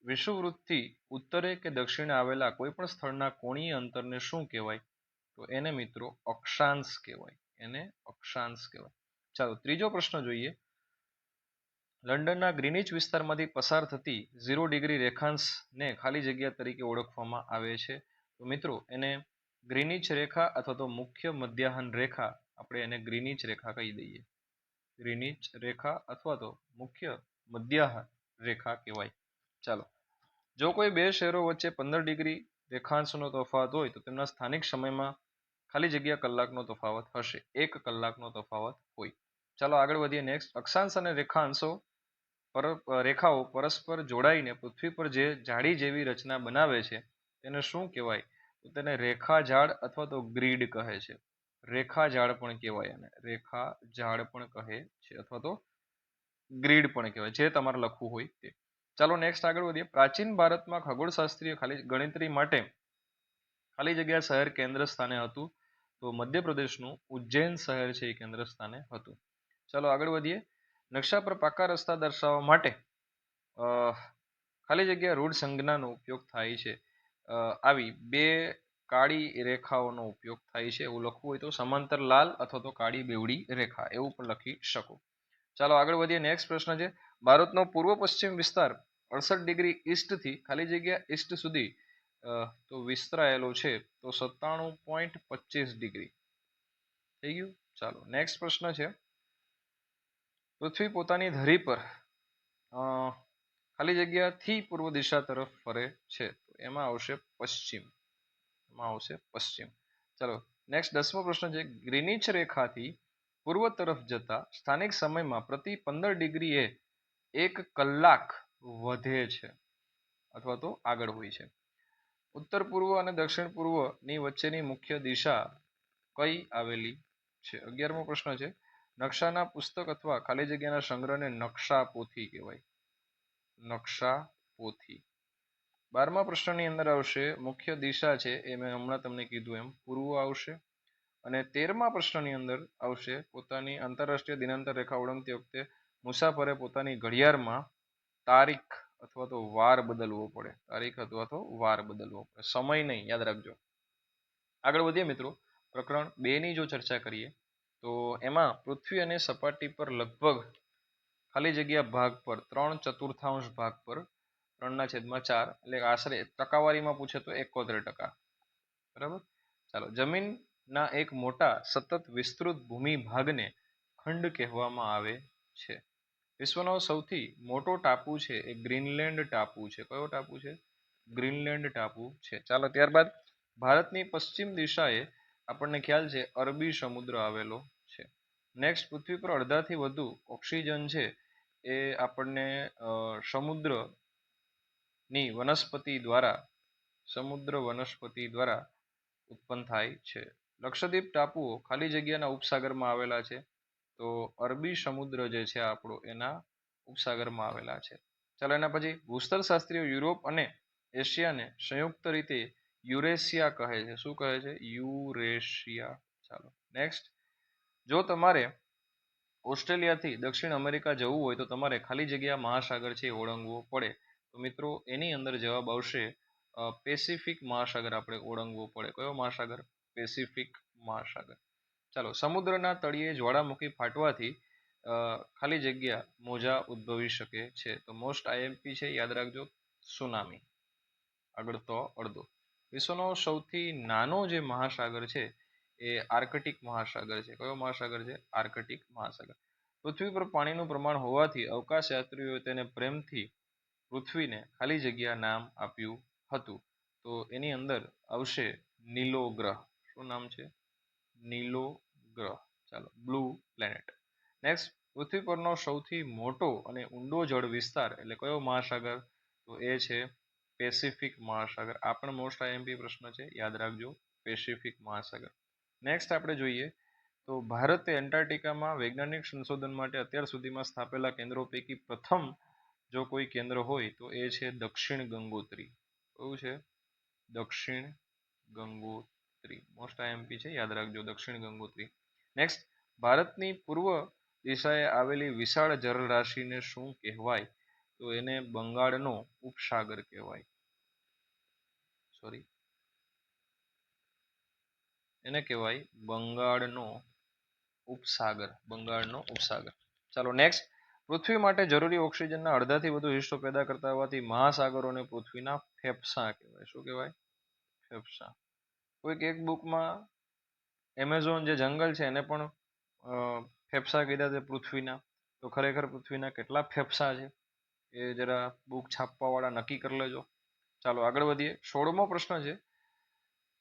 Speaker 1: વિષુવવૃત્તથી ઉત્તરે કે દક્ષિણે આવેલા કોઈ પણ સ્થળના કોણીય અંતરને શું કહેવાય? તો એને મિત્રો અક્ષાંશ કહેવાય. એને અક્ષાંશ કહેવાય. ચાલો ત્રીજો પ્રશ્ન જોઈએ. લંડનના ગ્રીનિચ વિસ્તારમાંથી પસાર થતી 0 ડિગ્રી રેખાંશને ખાલી જગ્યા તરીકે ઓળખવામાં આવે છે. તો મિત્રો એને ગ્રીનિચ રેખા અથવા તો મુખ્ય મધ્યાહન રેખા, આપણે એને ગ્રીનિચ રેખા કહી દઈએ. ગ્રીનિચ રેખા અથવા તો મુખ્ય મધ્યાહન રેખા કહેવાય. ચાલો, જો કોઈ બે શહેરો વચ્ચે 15 ડિગ્રી રેખાંશનો તફાવત હોય તો તેમના સ્થાનિક સમયમાં ખાલી જગ્યા કલાકનો તફાવત હશે. 1 કલાકનો તફાવત હોય. ચાલો આગળ વધીએ. નેક્સ્ટ, અક્ષાંશ અને રેખાંશો રેખાઓ પરસ્પર જોડાઈને પૃથ્વી પર જે જાળી જેવી રચના બનાવે છે તેને શું કહેવાય? તો તેને રેખા ઝાડ અથવા તો ગ્રીડ કહે છે. રેખા ઝાડ પણ કહેવાય, અને રેખા ઝાડ પણ કહે છે અથવા તો ગ્રીડ પણ કહેવાય, જે તમારે લખવું હોય તે. ચાલો નેક્સ્ટ આગળ વધીએ. પ્રાચીન ભારતમાં ખગોળશાસ્ત્રીય ગણતરી માટે ખાલી જગ્યા શહેર કેન્દ્ર સ્થાને હતું. તો મધ્યપ્રદેશનું ઉજ્જૈન શહેર છે એ કેન્દ્ર સ્થાને હતું. ચાલો આગળ વધીએ. નકશા પર પાકા રસ્તા દર્શાવવા માટે ખાલી જગ્યા રૂઢ સંજ્ઞાનો ઉપયોગ થાય છે. આવી બે કાળી રેખાઓનો ઉપયોગ થાય છે. એવું લખવું હોય તો સમાંતર લાલ અથવા તો કાળી બેવડી રેખા એવું પણ લખી શકો. ચાલો આગળ વધીએ. નેક્સ્ટ પ્રશ્ન છે, ભારતનો પૂર્વ પશ્ચિમ વિસ્તાર 68 ડિગ્રી ઈસ્ટથી ખાલી જગ્યા ઈસ્ટ સુધી તો વિસ્તરાયેલો છે તો 97.25 ડિગ્રી થઈ ગયું. ચાલો નેક્સ્ટ પ્રશ્ન છે, પૃથ્વી પોતાની ધરી પર ખાલી જગ્યાથી પૂર્વ દિશા તરફ ફરે છે તો એમાં આવશે પશ્ચિમ. એમાં આવશે પશ્ચિમ. ચાલો નેક્સ્ટ 10મો પ્રશ્ન છે, ગ્રીનિચ રેખાથી પૂર્વ તરફ જતા સ્થાનિક સમયમાં પ્રતિ 15 ડિગ્રીએ 1 કલાક વધે છે અથવા તો આગળ હોય છે. ઉત્તર પૂર્વ અને દક્ષિણ પૂર્વની વચ્ચેની મુખ્ય દિશા કઈ આવેલી છે? 11મો પ્રશ્ન છે, નકશાના પુસ્તક અથવા ખાલી જગ્યાના સંગ્રહને નકશા પોથી કહેવાય. નકશા પોથી. 12મા પ્રશ્નની અંદર આવશે મુખ્ય દિશા છે એ મેં હમણાં તમને કીધું એમ પૂર્વ આવશે. અને 13મા પ્રશ્નની અંદર આવશે પોતાની આંતરરાષ્ટ્રીય દિનાંતર રેખા ઓળંગતી વખતે મુસાફરે પોતાની ઘડિયાળમાં તારીખ અથવા તો વાર બદલવો પડે. તારીખ અથવા તો વાર બદલવો પડે, સમય નહીં, યાદ રાખજો. આગળ વધીએ મિત્રો. પ્રકરણ 2 ની જો ચર્ચા કરીએ તો એમાં પૃથ્વી અને સપાટી પર લગભગ ખાલી જગ્યા ભાગ પર 3/4 ભાગ પર 3/4 એટલે આશરે ટકાવારીમાં પૂછે તો 71%. બરાબર. ચાલો, જમીનના એક મોટા સતત વિસ્તૃત ભૂમિ ભાગને ખંડ કહેવામાં આવે છે. વિશ્વનો સૌથી મોટો ટાપુ છે એ ગ્રીનલેન્ડ ટાપુ છે. કયો ટાપુ છે? ગ્રીનલેન્ડ ટાપુ છે. ચાલો ત્યારબાદ ભારતની પશ્ચિમ દિશાએ આપણને ખ્યાલ છે અરબી સમુદ્ર આવેલો છે. નેક્સ્ટ, પૃથ્વી પર અડધાથી વધુ ઓક્સિજન છે એ આપણને સમુદ્રની વનસ્પતિ દ્વારા ઉત્પન્ન થાય છે. લક્ષદ્વીપ ટાપુઓ ખાલી જગ્યાના ઉપસાગરમાં આવેલા છે. તો અરબી સમુદ્ર જે છે આપણો એના ઉપસાગરમાં આવેલા છે. ચાલો એના પછી ભૂસ્તરશાસ્ત્રીઓ યુરોપ અને એશિયાને સંયુક્ત રીતે યુરેશિયા કહે છે. શું કહે છે? યુરેશિયા. ચાલો નેક્સ્ટ, જો તમારે ઓસ્ટ્રેલિયાથી દક્ષિણ અમેરિકા જવું હોય તો તમારે ખાલી જગ્યા મહાસાગર છે એ ઓળંગવો પડે. તો મિત્રો એની અંદર જવાબ આવશે પેસિફિક મહાસાગર આપણે ઓળંગવો પડે. કયો મહાસાગર? પેસિફિક મહાસાગર. ચાલો, સમુદ્રના તળિયે જ્વાળામુખી ફાટવાથી ખાલી જગ્યા મોજા ઉદ્ભવી શકે છે. તો મોસ્ટ આઈએમપી છે, યાદ રાખજો, સુનામી. આગળ તો અડધો. વિશ્વનો સૌથી નાનો જે મહાસાગર છે એ આર્કટિક મહાસાગર છે. કયો મહાસાગર છે? આર્કટિક મહાસાગર. પૃથ્વી પર પાણીનું પ્રમાણ હોવાથી અવકાશ યાત્રીઓએ તેને પ્રેમથી પૃથ્વીને ખાલી જગ્યા નામ આપ્યું હતું. તો એની અંદર આવશે નીલો ગ્રહ. શું નામ છે? નીલો ગ્રહ. ચાલો, બ્લુ પ્લેનેટ. નેક્સ્ટ, પૃથ્વી પરનો સૌથી મોટો અને ઊંડો જળ વિસ્તાર એટલે કયો મહાસાગર? તો એ છે પેસિફિક મહાસાગર. આ પણ મોસ્ટ આઈએમપી પ્રશ્ન છે, યાદ રાખજો, પેસિફિક મહાસાગર. નેક્સ્ટ આપણે જોઈએ તો ભારતે એન્ટાર્ક્ટિકામાં વૈજ્ઞાનિક સંશોધન માટે અત્યાર સુધીમાં સ્થાપેલા કેન્દ્રો પૈકી પ્રથમ જો કોઈ કેન્દ્ર હોય તો એ છે દક્ષિણ ગંગોત્રી. કયું છે? દક્ષિણ ગંગોત્રી. મોસ્ટ આઈએમપી છે, યાદ રાખજો, દક્ષિણ ગંગોત્રી. નેક્સ્ટ, ભારતની પૂર્વ દિશાએ આવેલી વિશાળ જળરાશિને શું કહેવાય? તો એને બંગાળનો ઉપસાગર કહેવાય. સોરી, એને કહેવાય બંગાળનો ઉપસાગર. બંગાળનો ઉપસાગર. ચાલો નેક્સ્ટ, પૃથ્વી માટે જરૂરી ઓક્સિજનના અડધાથી વધુ હિસ્સો પેદા કરતા હોવાથી મહાસાગરોને પૃથ્વીના ફેફસા કહેવાય. શું કહેવાય? ફેફસા. કોઈક એક બુકમાં એમેઝોન જે જંગલ છે એને પણ ફેફસા કીધા છે પૃથ્વીના. તો ખરેખર પૃથ્વીના કેટલા ફેફસા છે એ જરા બુક છાપવાવાળા નક્કી કરી લેજો. ચાલો આગળ વધીએ. 16મો પ્રશ્ન છે,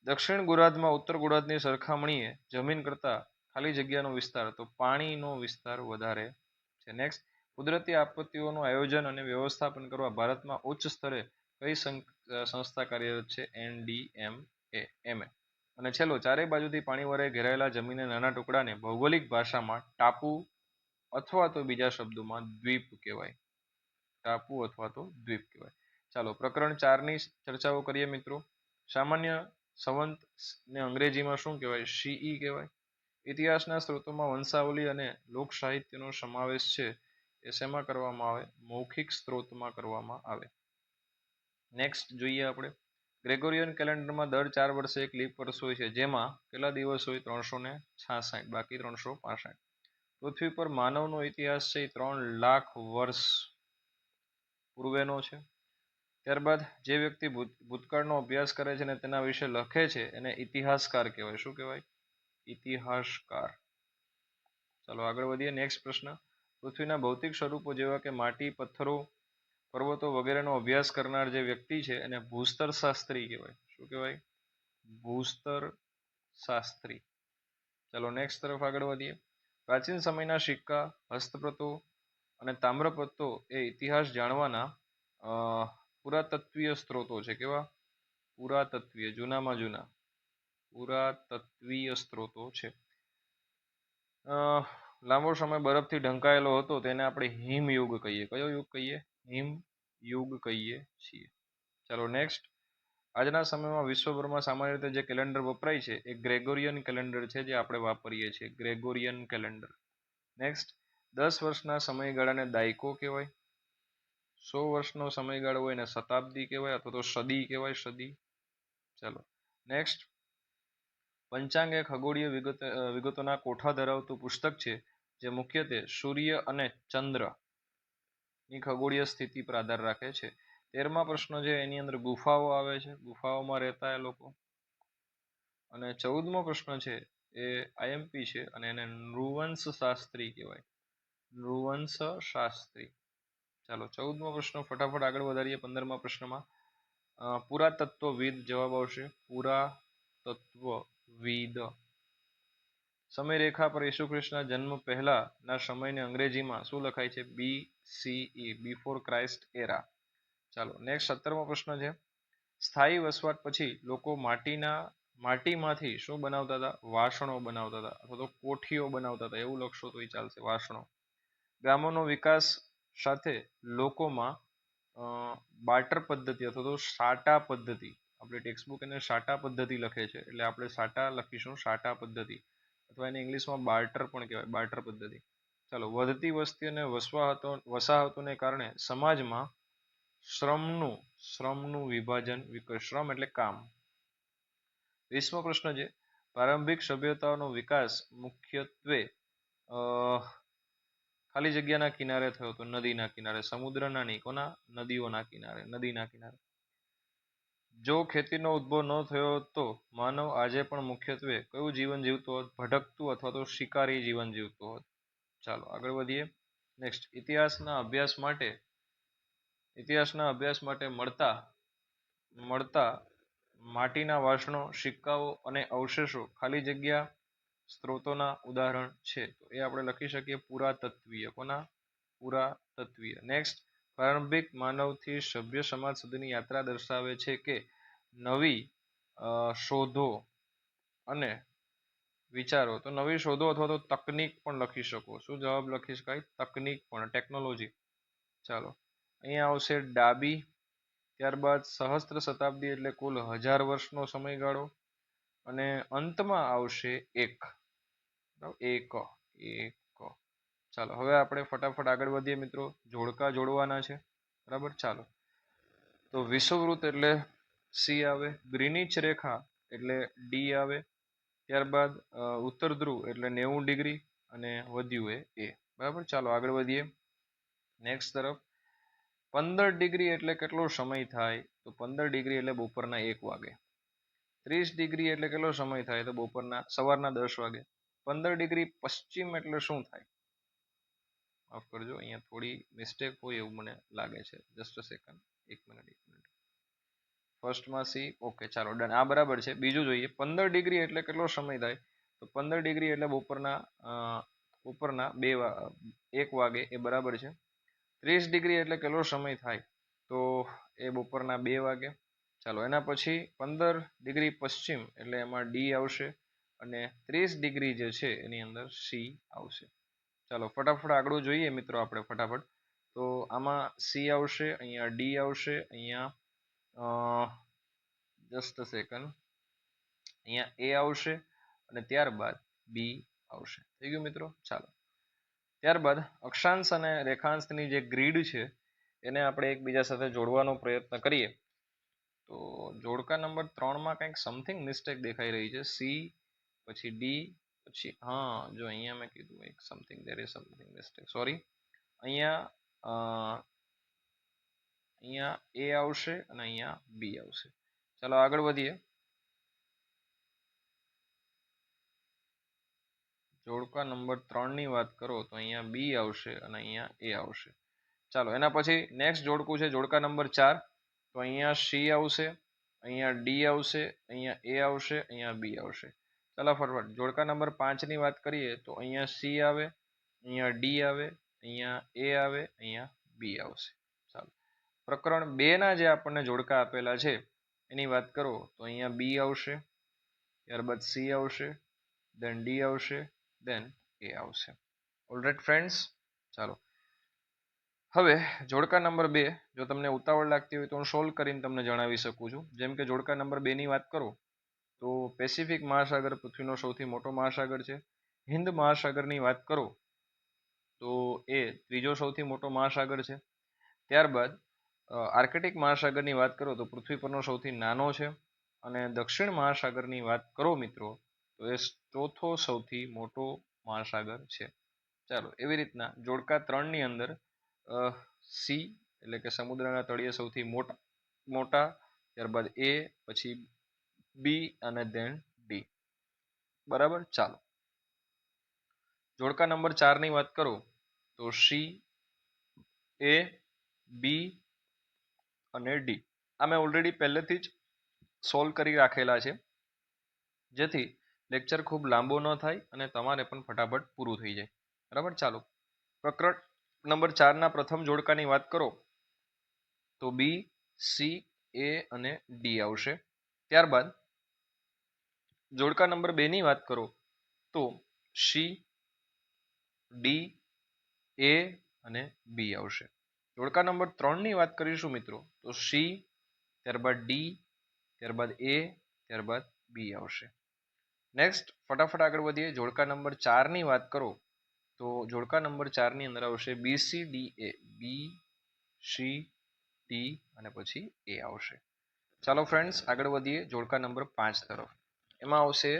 Speaker 1: દક્ષિણ ગોળાર્ધમાં ઉત્તર ગોળાર્ધની સરખામણીએ જમીન કરતા ખાલી જગ્યાનો વિસ્તાર, તો પાણીનો વિસ્તાર વધારે છે. નેક્સ્ટ, કુદરતી આપત્તિઓનું આયોજન અને વ્યવસ્થાપન કરવા ભારતમાં ઉચ્ચ સ્તરે કઈ સંસ્થા કાર્યરત છે? NDMA. અને છેલ્લો, ચારેય બાજુથી પાણી વડે ઘેરાયેલા જમીનના નાના ટુકડાને ભૌગોલિક ભાષામાં ટાપુ અથવા તો બીજા શબ્દોમાં દ્વીપ કહેવાય. ટાપુ અથવા તો દ્વીપ કહેવાય. ચાલો પ્રકરણ 4ની ચર્ચાઓ કરીએ મિત્રો. સામાન્ય સંવત ને અંગ્રેજીમાં શું કહેવાય? CE કહેવાય. ઇતિહાસના સ્ત્રોતોમાં વંશાવલી અને લોક સાહિત્યનો સમાવેશ છે એ શેમાં કરવામાં આવે? મૌખિક સ્ત્રોતમાં કરવામાં આવે. નેક્સ્ટ જોઈએ આપણે, ગ્રેગોરિયન કેલેન્ડરમાં દર 4 વર્ષે એક લીપ વર્ષ હોય છે, જેમાં કેટલા દિવસ હોય? 366, બાકી 365. પૃથ્વી પર માનવનો ઇતિહાસ છે 3 લાખ વર્ષ પૂર્વેનો છે. ત્યારબાદ જે વ્યક્તિ ભૂતકાળનો અભ્યાસ કરે છે અને તેના વિશે લખે છે એને ઇતિહાસકાર કહેવાય. શું કહેવાય? ઇતિહાસકાર. ચાલો આગળ વધીએ. નેક્સ્ટ પ્રશ્ન, પૃથ્વીના ભૌતિક સ્વરૂપો જેવા કે માટી, પથ્થરો, પર્વતો વગેરેનો અભ્યાસ કરનાર જે વ્યક્તિ છે એને ભૂસ્તર શાસ્ત્રી કહેવાય. શું કહેવાય? ભૂસ્તર શાસ્ત્રી. ચાલો નેક્સ્ટ તરફ આગળ વધીએ. પ્રાચીન સમયના સિક્કા, હસ્તપ્રતો અને તામ્રપત્રો એ ઇતિહાસ જાણવાના પુરાતત્વીય સ્ત્રોતો છે. કેવા? પુરાતત્વીય, જૂનામાં જૂના પુરાતત્વીય સ્ત્રોતો છે. લાંબો સમય બરફથી ઢંકાયેલો હતો તેને આપણે હિમયુગ કહીએ. કયો યુગ કહીએ? હિમયુગ કહીએ છીએ. ચાલો નેક્સ્ટ, આજના સમયમાં વિશ્વભરમાં સામાન્ય રીતે જે કેલેન્ડર વપરાય છે એ ગ્રેગોરિયન કેલેન્ડર છે, જે આપણે વાપરીએ છીએ. Gregorian calendar. નેક્સ્ટ, 10 વર્ષના સમયગાળાને દાયકો કહેવાય. 100 વર્ષનો સમયગાળો હોય એને શતાબ્દી કહેવાય અથવા તો સદી કહેવાય. સદી. ચાલો નેક્સ્ટ, પંચાંગ એ ખગોળીય વિગતોના કોઠા ધરાવતું પુસ્તક છે જે મુખ્યત્વે સૂર્ય અને ચંદ્રની ખગોળીય સ્થિતિ પર આધાર રાખે છે. 13મા પ્રશ્ન છે એની અંદર ગુફાઓ આવે છે, ગુફાઓમાં રહેતા એ લોકો. અને 14મો પ્રશ્ન છે એ આઈએમપી છે અને એને નૃવંશ શાસ્ત્રી કહેવાય. નૃવંશ શાસ્ત્રી. ચાલો 14મો પ્રશ્ન ફટાફટ આગળ વધારીએ. 15મા પ્રશ્નમાં પુરાતત્વવિદ જવાબ આવશે. પુરાતત્વવિદ. સમયરેખા પર ઈસુ ખ્રિસ્તના જન્મ પહેલાના સમયને અંગ્રેજીમાં શું લખાય છે? BCE, બિફોર ક્રાઇસ્ટ એરા. ચાલો નેક્સ્ટ 17મો પ્રશ્ન છે, સ્થાયી વસવાટ પછી લોકો માટીમાંથી શું બનાવતા હતા? વાસણો બનાવતા હતા અથવા તો કોઠીઓ બનાવતા હતા. એવું લખશો તોય ચાલશે, વાસણો. ગામોનો વિકાસ સાથે લોકોમાં બાર્ટર પદ્ધતિ અથવા તો સાટા પદ્ધતિ, આપણે ટેક્સ્ટબુક એને સાટા પદ્ધતિ લખે છે એટલે આપણે સાટા લખીશું, સાટા પદ્ધતિ, અથવા એને ઇંગ્લિશમાં બાર્ટર પણ કહેવાય, બાર્ટર પદ્ધતિ. ચાલો, વધતી વસ્તી અને વસાહતોને કારણે સમાજમાં શ્રમનું વિભાજન વિકસ્યું. શ્રમ એટલે કામ. 20મો પ્રશ્ન છે, પ્રારંભિક સભ્યતાઓનો વિકાસ મુખ્યત્વે ખાલી જગ્યાના કિનારે થયો હતો. નદીના કિનારે. સમુદ્રના નહીં, કોના? નદીઓના કિનારે, નદીના કિનારે. જો ખેતીનો ઉદ્ભવ ન થયો તો માનવ આજે પણ મુખ્યત્વે કયું જીવન જીવતો હોત? ભટકતું અથવા તો શિકારી જીવન જીવતો હોત. ચાલો આગળ વધીએ. નેક્સ્ટ, ઇતિહાસના અભ્યાસ માટે મળતા માટીના વાસણો, સિક્કાઓ અને અવશેષો ખાલી જગ્યા સ્ત્રોતોના ઉદાહરણ છે. તો એ આપણે લખી શકીએ પુરાતત્વીય. કોના? પુરાતત્વીય. નેક્સ્ટ, પ્રારંભિક માનવથી સભ્ય સમાજ સુધીની યાત્રા દર્શાવે છે કે નવી શોધો અને વિચારો. તો નવી શોધો અથવા તો તકનીક પણ લખી શકો. શું જવાબ લખી શકાય? તકનીક પણ, ટેકનોલોજી. ચાલો, અહીંયા આવશે ડાબી ત્યારબાદ સહસ્ત્ર શતાબ્દી એટલે કુલ 1000 વર્ષનો સમયગાળો, અને અંતમાં આવશે એક. એક. ચાલો હવે આપણે ફટાફટ આગળ વધીએ મિત્રો. જોડકા જોડવાના છે, બરાબર. ચાલો તો વિષુવવૃત્ત એટલે સી આવે, ગ્રીનિચ રેખા એટલે ડી આવે, ત્યારબાદ ઉત્તર ધ્રુવ એટલે 90 ડિગ્રી અને વધ્યું એ. બરાબર. ચાલો આગળ વધીએ નેક્સ્ટ તરફ. 15 ડિગ્રી એટલે કેટલો સમય થાય? તો 15 ડિગ્રી એટલે બપોરના 1 વાગે. 30 ડિગ્રી એટલે કેટલો સમય થાય? તો સવારના 10 વાગે. 15 ડિગ્રી પશ્ચિમ એટલે શું થાય? માફ કરજો, અહીંયા થોડી મિસ્ટેક હોય એવું મને લાગે છે. Just a second, 1 minute. ફર્સ્ટમાં સી. ઓકે ચાલો ડન, આ બરાબર છે. બીજું જોઈએ. 15 ડિગ્રી એટલે કેટલો સમય થાય? તો 15 ડિગ્રી એટલે બપોરના 1 વાગે, એ બરાબર છે. 30 ડિગ્રી એટલે કેટલો સમય થાય? તો એ બપોરના 2 વાગે. ચાલો એના પછી 15 ડિગ્રી પશ્ચિમ એટલે એમાં ડી આવશે, અને 30 ડિગ્રી જે છે એની અંદર સી આવશે. ચાલો ફટાફટ આગળ જોઈએ મિત્રો આપણે ફટાફટ. તો આમાં સી આવશે, અહીંયા ડી આવશે, અહીંયા જસ્ટ અ સેકન્ડ, અહીંયા એ આવશે, અને ત્યારબાદ બી આવશે. થઈ ગયું મિત્રો. ચાલો ત્યારબાદ અક્ષાંશ અને રેખાંશની જે ગ્રીડ છે એને આપણે એકબીજા સાથે જોડવાનો પ્રયત્ન કરીએ. તો જોડકા નંબર 3માં કંઈક સમથિંગ મિસ્ટેક દેખાઈ રહી છે. સી પછી ડી પછી જો અહીંયા મેં કીધું એક something, there is something mistake, sorry. અહીંયા એ આવશે અને અહીંયા બી આવશે. ચાલો આગળ વધીએ. જોડકા નંબર 3ની વાત કરો તો અહીંયા બી આવશે અને અહીંયા એ આવશે. ચાલો એના પછી નેક્સ્ટ જોડકું છે જોડકા નંબર 4. તો અહીંયા સી આવશે, અહીંયા ડી આવશે, અહીંયા એ આવશે, અહીંયા બી આવશે. ચાલો ફટાફટ જોડકા નંબર 5ની વાત કરીએ તો અહીંયા સી આવે, અહીંયા ડી આવે, અહીંયા એ આવે, અહીંયા બી આવશે. ચાલો પ્રકરણ 2ના જે આપણને જોડકા આપેલા છે એની વાત કરો તો અહીંયા બી આવશે, ત્યારબાદ સી આવશે, દેન ડી આવશે, દેન એ આવશે. ઓલરાઈટ ફ્રેન્ડ્સ, ચાલો હવે જોડકા નંબર 2 જો તમને ઉતાવળ લાગતી હોય તો હું સોલ્વ કરીને તમને જણાવી શકું છું. જેમ કે જોડકા નંબર 2ની વાત કરો તો પેસિફિક મહાસાગર પૃથ્વીનો સૌથી મોટો મહાસાગર છે. હિન્દ મહાસાગરની વાત કરો તો એ ત્રીજો સૌથી મોટો મહાસાગર છે. ત્યારબાદ આર્કટિક મહાસાગરની વાત કરો તો પૃથ્વી પરનો સૌથી નાનો છે. અને દક્ષિણ મહાસાગરની વાત કરો મિત્રો તો એ ચોથો સૌથી મોટો મહાસાગર છે. ચાલો એવી રીતના જોડકા 3ની અંદર સી એટલે કે સમુદ્રના તળિયે સૌથી મોટા, ત્યારબાદ એ, પછી બી અને દેન ડી. બરાબર. ચાલો જોડકા નંબર 4ની વાત કરો તો સી, એ, બી અને ડી. આ મેં ઓલરેડી પહેલેથી જ સોલ્વ કરી રાખેલા છે, જેથી લેક્ચર ખૂબ લાંબો ન થાય અને તમારે પણ ફટાફટ પૂરું થઈ જાય. બરાબર. ચાલો પ્રકરણ નંબર 4ના પ્રથમ જોડકાની વાત કરો તો બી, સી, એ અને ડી આવશે. ત્યારબાદ જોડકા નંબર 2ની વાત કરો તો સી, ડી, એ અને બી આવશે. જોડકા નંબર 3ની વાત કરીશું મિત્રો તો સી, ત્યારબાદ ડી, ત્યારબાદ એ, ત્યારબાદ બી આવશે. નેક્સ્ટ ફટાફટ આગળ વધીએ. જોડકા નંબર 4ની વાત કરો તો જોડકા નંબર 4ની અંદર આવશે બી, સી, ડી, એ. બી, સી, ડી અને પછી એ આવશે. ચાલો ફ્રેન્ડ્સ આગળ વધીએ જોડકા નંબર 5 તરફ. એમાં આવશે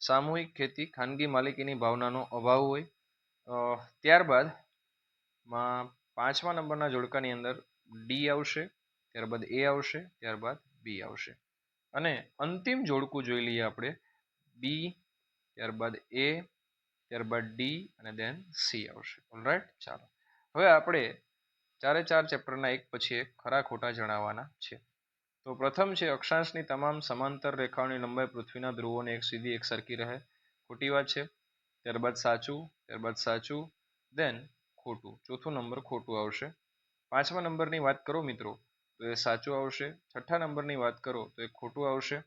Speaker 1: સામૂહિક ખેતી, ખાનગી માલિકીની ભાવનાનો અભાવ હોય. ત્યારબાદ 5મા નંબરના જોડકાની અંદર ડી આવશે, ત્યારબાદ એ આવશે, ત્યારબાદ બી આવશે. અને અંતિમ જોડકું જોઈ લઈએ આપણે, બી, ત્યારબાદ એ, ત્યારબાદ ડી અને દેન સી આવશે. ઓલરાઈટ. ચાલો હવે આપણે 4 ચેપ્ટરના એક પછી એક ખરા ખોટા જણાવવાના છે. તો પ્રથમ છે અક્ષાંશની તમામ સમાંતર રેખાઓની લંબાઈ પૃથ્વીના ધ્રુવોને એક સીધી એક સરખી રહે. ખોટી વાત છે. ત્યારબાદ સાચું, ત્યારબાદ સાચું, દેન ખોટું. ચોથું નંબર ખોટું આવશે. 5મા નંબરની વાત કરો મિત્રો તો એ સાચું આવશે. 6ઠ્ઠા નંબરની વાત કરો તો એ ખોટું આવશે.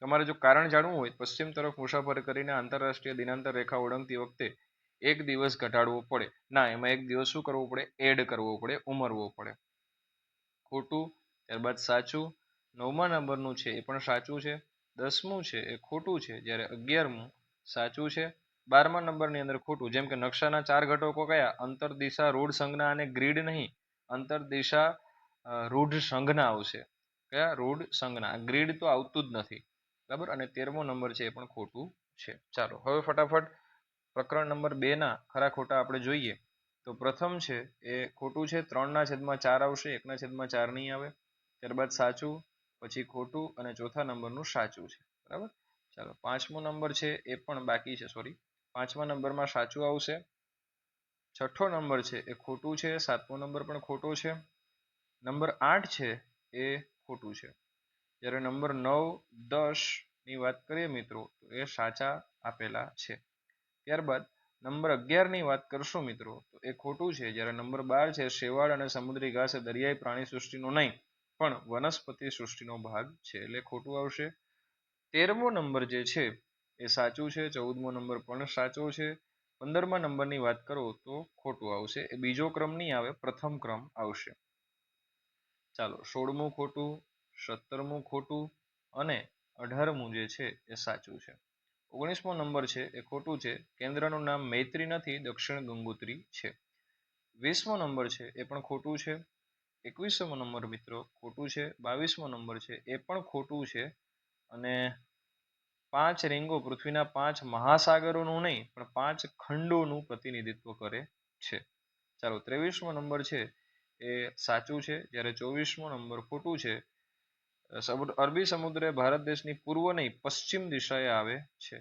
Speaker 1: તમારે જો કારણ જાણવું હોય પશ્ચિમ તરફ મુસાફરી કરીને આંતરરાષ્ટ્રીય દિનાંતર રેખા ઓળંગતી વખતે 1 દિવસ ઘટાડવો પડે. ના, એમાં 1 દિવસ શું કરવો પડે? એડ કરવો પડે, ઉમેરવો પડે. ખોટું. ત્યારબાદ સાચું. 9મા નંબરનું છે એ પણ સાચું છે. 10મું છે એ ખોટું છે, જ્યારે 11મું સાચું છે. 12મા નંબરની અંદર ખોટું, જેમ કે નકશાના 4 ઘટકો કયા? અંતર, દિશા, રૂઢ, સંજ્ઞા અને ગ્રીડ નહીં. અંતર, દિશા, રૂઢ, સંજ્ઞા આવશે. કયા? રૂઢ, સંજ્ઞા. ગ્રીડ તો આવતું જ નથી, બરાબર. અને 13મો નંબર છે એ પણ ખોટું છે. ચાલો હવે ફટાફટ પ્રકરણ નંબર 2ના ખરા ખોટા આપણે જોઈએ. તો પ્રથમ છે એ ખોટું છે. 3/4 આવશે, 1/4 નહીં આવે. ત્યારબાદ સાચું, પછી ખોટું અને ચોથા નંબરનું સાચું છે, બરાબર. ચાલો 5મો નંબર છે એ પણ બાકી છે, સોરી. 5મા નંબરમાં સાચું આવશે. 6ઠ્ઠો નંબર છે એ ખોટું છે. 7મો નંબર પણ ખોટો છે. નંબર 8 છે એ ખોટું છે. જ્યારે નંબર 9, 10 ની વાત કરીએ મિત્રો તો એ સાચા આપેલા છે. ત્યારબાદ નંબર 11 ની વાત કરશો મિત્રો તો એ ખોટું છે. જ્યારે નંબર 12 છે શેવાળ અને સમુદ્રી ઘાસ એ દરિયાઈ પ્રાણી સૃષ્ટિનો નહીં પણ વનસ્પતિ સૃષ્ટિનો ભાગ છે, એટલે ખોટું આવશે. 13મો નંબર જે છે એ સાચું છે. 14મો નંબર પણ સાચો છે. 15મા નંબરની વાત કરો તો ખોટું આવશે. એ બીજો ક્રમ નહીં આવે, પ્રથમ ક્રમ આવશે. ચાલો 16મું ખોટું, 17મું ખોટું અને 18મું જે છે એ સાચું છે. 19મો નંબર છે એ ખોટું છે. કેન્દ્રનું નામ મૈત્રી નથી, દક્ષિણ ગંગોત્રી છે. 20મો નંબર છે એ પણ ખોટું છે. 21મો નંબર મિત્રો ખોટું છે. 22મો નંબર છે એ પણ ખોટું છે. અને 5 રીંગો પૃથ્વીના 5 મહાસાગરોનું નહીં પણ 5 ખંડોનું પ્રતિનિધિત્વ કરે છે. ચાલો 23મો નંબર છે એ સાચું છે. જ્યારે 24મો નંબર ખોટું છે. અરબી સમુદ્ર એ ભારત દેશની પૂર્વ નહીં પશ્ચિમ દિશાએ આવે છે.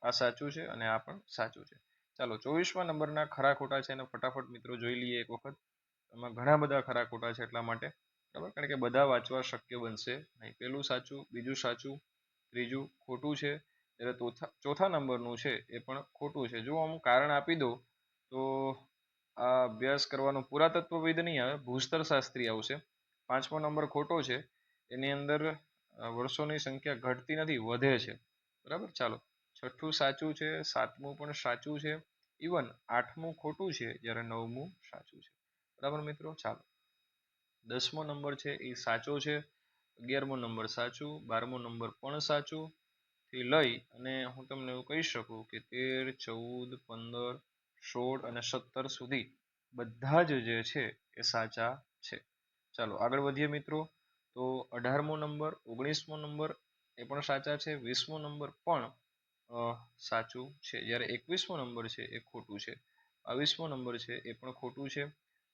Speaker 1: આ સાચું છે અને આ પણ સાચું છે. ચાલો 24મા નંબરના ખરા ખોટા છે અને ફટાફટ મિત્રો જોઈ લઈએ એક વખત. એમાં ઘણા બધા ખરા ખોટા છે એટલા માટે, બરાબર, કારણ કે બધા વાંચવા શક્ય બનશે નહીં. પહેલું સાચું, બીજું સાચું, ત્રીજું ખોટું છે. ત્યારે ચોથા નંબરનું છે એ પણ ખોટું છે. જો હું કારણ આપી દઉં તો આ અભ્યાસ કરવાનો પુરાતત્વવિદ નહીં આવે, ભૂસ્તરશાસ્ત્રી આવશે. 5મો નંબર ખોટો છે. એની અંદર વર્ષોની સંખ્યા ઘટતી નથી, વધે છે, બરાબર. ચાલો 6ઠ્ઠું સાચું છે. 7મું પણ સાચું છે. ઇવન 8મું ખોટું છે, જ્યારે 9મું સાચું છે, બરાબર મિત્રો. ચાલો 10મો નંબર છે એ સાચો છે. 11મો નંબર સાચું. 12મો નંબર પણ સાચું થી લઈ અને હું તમને એવું કહી શકું કે 13, 14, 15, 16 અને 17 સુધી બધા જ જે છે એ સાચા છે. ચાલો આગળ વધીએ મિત્રો. તો 18મો નંબર, 19મો નંબર એ પણ સાચા છે. 20મો નંબર પણ સાચું છે. જ્યારે 21મો નંબર છે એ ખોટું છે. 22મો નંબર છે એ પણ ખોટું છે.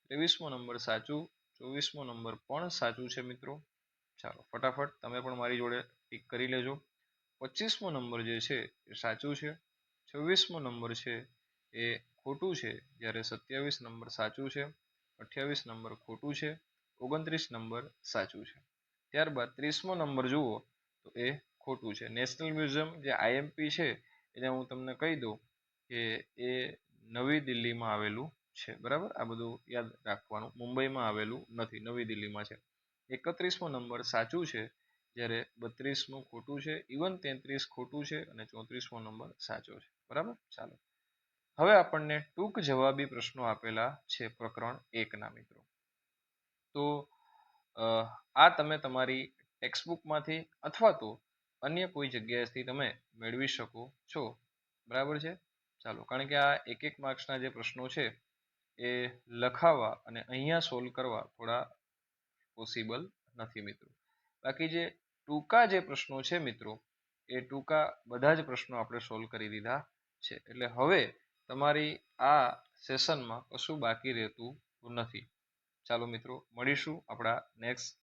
Speaker 1: 23મો નંબર સાચું. 24મો નંબર પણ સાચું છે મિત્રો. ચાલો ફટાફટ તમે પણ મારી જોડે ટીક કરી લેજો. 25મો નંબર જે છે એ સાચું છે. 26મો નંબર છે એ ખોટું છે. જ્યારે 27 નંબર સાચું છે. 28 નંબર ખોટું છે. 29 નંબર સાચું છે. ત્યારબાદ 30મો નંબર જુઓ તો એ ખોટું છે. નેશનલ મ્યુઝિયમ જે આઈએમપી છે એને હું તમને કહી દઉં કે એ નવી દિલ્હીમાં આવેલું છે, બરાબર. આ બધું યાદ રાખવાનું. મુંબઈમાં આવેલું નથી, નવી દિલ્હીમાં છે. 31મો નંબર સાચું છે. જ્યારે 32મું ખોટું છે. ઇવન 33 ખોટું છે અને 34મો નંબર સાચો છે, બરાબર. ચાલો હવે આપણને ટૂંક જવાબી પ્રશ્નો આપેલા છે પ્રકરણ 1ના મિત્રો. તો આ તમે તમારી ટેક્સ્ટબુકમાંથી અથવા તો અન્ય કોઈ જગ્યાએથી તમે મેળવી શકો છો, બરાબર છે. ચાલો કારણ કે આ એક માર્ક્સના જે પ્રશ્નો છે એ લખાવવા અને અહીંયા સોલ્વ કરવા થોડા પોસિબલ નથી મિત્રો. બાકી જે ટૂંકા જે પ્રશ્નો છે મિત્રો એ ટૂંકા બધા જ પ્રશ્નો આપણે સોલ્વ કરી દીધા છે. એટલે હવે તમારી આ સેશનમાં કશું બાકી રહેતું નથી. ચાલો મિત્રો મળીશું આપણા નેક્સ્ટ